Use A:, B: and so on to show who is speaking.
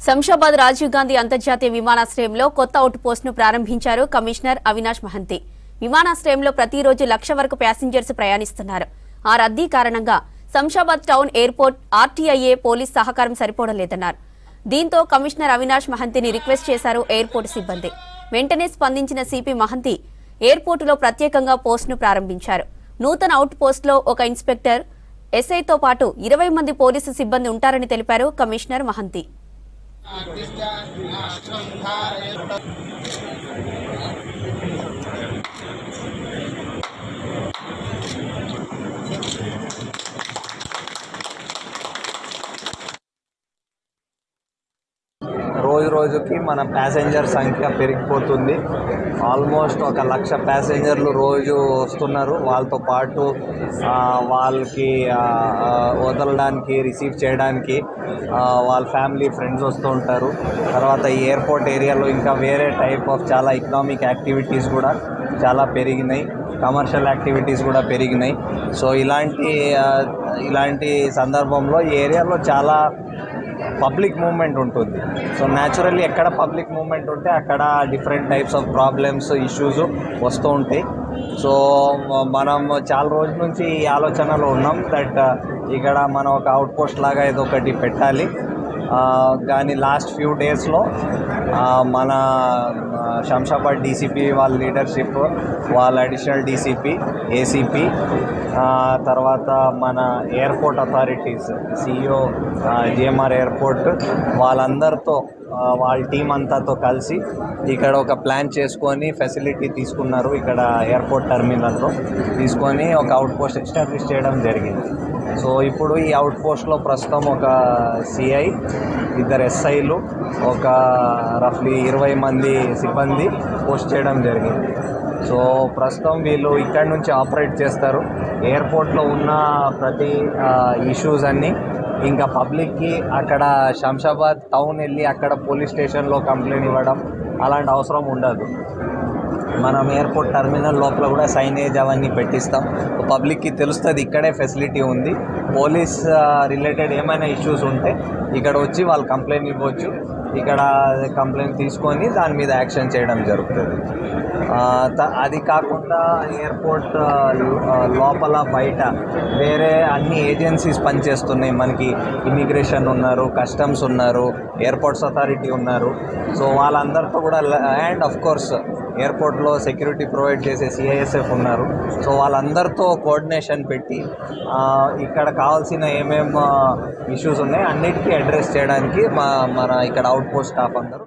A: శంషాబాద్ రాజీవ్ గాంధీ అంతర్జాతీయ విమానాశ్రయంలో కొత్త అవుట్ పోస్ట్ ను ప్రారంభించారు కమిషనర్ అవినాష్ మహంతి. విమానాశ్రయంలో ప్రతిరోజు 1,00,000 వరకు ప్యాసింజర్స్ ప్రయాణిస్తున్నారు. ఆ రద్దీ కారణంగా శంషాబాద్ టౌన్ ఎయిర్పోర్ట్ ఆర్టీఐఏ పోలీస్ సహకారం సరిపోవడం లేదన్నారు. దీంతో కమిషనర్ అవినాష్ మహంతిని రిక్వెస్ట్ చేశారు ఎయిర్పోర్ట్ సిబ్బంది. వెంటనే స్పందించిన సిపి మహంతి ఎయిర్పోర్టులో ప్రత్యేకంగా పోస్ట్ ను ప్రారంభించారు. నూతన అవుట్ పోస్ట్ లో ఒక ఇన్స్పెక్టర్, ఎస్ఐతో పాటు 20 మంది పోలీసు సిబ్బంది ఉంటారని తెలిపారు కమిషనర్ మహంతి.
B: రోజుకి మన ప్యాసింజర్ సంఖ్య పెరిగిపోతుంది. ఆల్మోస్ట్ 1,00,000 ప్యాసింజర్లు రోజు వస్తున్నారు. వాళ్ళతో పాటు వాళ్ళకి వదలడానికి, రిసీవ్ చేయడానికి వాళ్ళ ఫ్యామిలీ, ఫ్రెండ్స్ వస్తూ ఉంటారు. తర్వాత ఈ ఎయిర్పోర్ట్ ఏరియాలో ఇంకా వేరే టైప్ ఆఫ్ చాలా ఎకనామిక్ యాక్టివిటీస్ కూడా చాలా పెరిగినాయి, కమర్షియల్ యాక్టివిటీస్ కూడా పెరిగినాయి. సో ఇలాంటి సందర్భంలో ఈ ఏరియాలో చాలా పబ్లిక్ మూవ్మెంట్ ఉంటుంది. సో న్యాచురల్లీ ఎక్కడ పబ్లిక్ మూవ్మెంట్ ఉంటే అక్కడ different types of problems, issues వస్తూ ఉంటాయి. సో మనం చాలా రోజుల నుంచి ఈ ఆలోచనలో ఉన్నాం దట్ ఇక్కడ మనం ఒక అవుట్ పోస్ట్ లాగా ఏదో ఒకటి పెట్టాలి. కానీ లాస్ట్ ఫ్యూ డేస్లో మన శంషాబాద్ డీసీపీ వాళ్ళ లీడర్షిప్, వాళ్ళ అడిషనల్ డీసీపీ, ఏసీపీ, తర్వాత మన airport authorities, CEO, GMR airport వాళ్ళందరితో, వాళ్ళ టీం అంతాతో కలిసి ఇక్కడ ఒక ప్లాన్ చేసుకొని ఫెసిలిటీ తీసుకున్నారు. ఇక్కడ ఎయిర్పోర్ట్ టర్మినల్లో తీసుకొని ఒక అవుట్ పోస్ట్ ఎస్టాబ్లిష్ చేయడం జరిగింది. సో ఇప్పుడు ఈ అవుట్ పోస్ట్లో ప్రస్తుతం ఒక సిఐ, 2 ఎస్ఐలు, ఒక రఫ్లీ 20 మంది సిబ్బంది పోస్ట్ చేయడం జరిగింది. సో ప్రస్తుతం వీళ్ళు ఇక్కడ నుంచి ఆపరేట్ చేస్తారు. ఎయిర్పోర్ట్లో ఉన్న ప్రతి ఇష్యూస్ అన్నీ ఇంకా పబ్లిక్కి అక్కడ శంషాబాద్ టౌన్ వెళ్ళి అక్కడ పోలీస్ స్టేషన్లో కంప్లైంట్ ఇవ్వడం అలాంటి అవసరం ఉండదు. మనం ఎయిర్పోర్ట్ టర్మినల్ లోపల కూడా సైనేజ్ అవన్నీ పెట్టిస్తాం. పబ్లిక్కి తెలుస్తుంది ఇక్కడే ఫెసిలిటీ ఉంది. పోలీస్ రిలేటెడ్ ఏమైనా ఇష్యూస్ ఉంటే ఇక్కడ వచ్చి వాళ్ళు కంప్లైంట్ ఇవ్వచ్చు. ఇక్కడ కంప్లైంట్ తీసుకొని దాని మీద యాక్షన్ చేయడం జరుగుతుంది. అది కాకుండా ఎయిర్పోర్ట్ లోపల బయట వేరే అన్ని ఏజెన్సీస్ పనిచేస్తున్నాయి. మనకి ఇమిగ్రేషన్ ఉన్నారు, కస్టమ్స్ ఉన్నారు, ఎయిర్పోర్ట్స్ అథారిటీ ఉన్నారు. సో వాళ్ళందరితో కూడా, అండ్ ఆఫ్ కోర్స్ ఎయిర్పోర్ట్లో సెక్యూరిటీ ప్రొవైడ్ చేసే సిఐఎస్ఎఫ్ ఉన్నారు. సో వాళ్ళందరితో కోఆర్డినేషన్ పెట్టి ఇక్కడ కావాల్సిన ఏమేమి ఇష్యూస్ ఉన్నాయి అన్నిటికీ అడ్రస్ చేయడానికి మన ఇక్కడ అవుట్ పోస్ట్ స్టాఫ్ అందరూ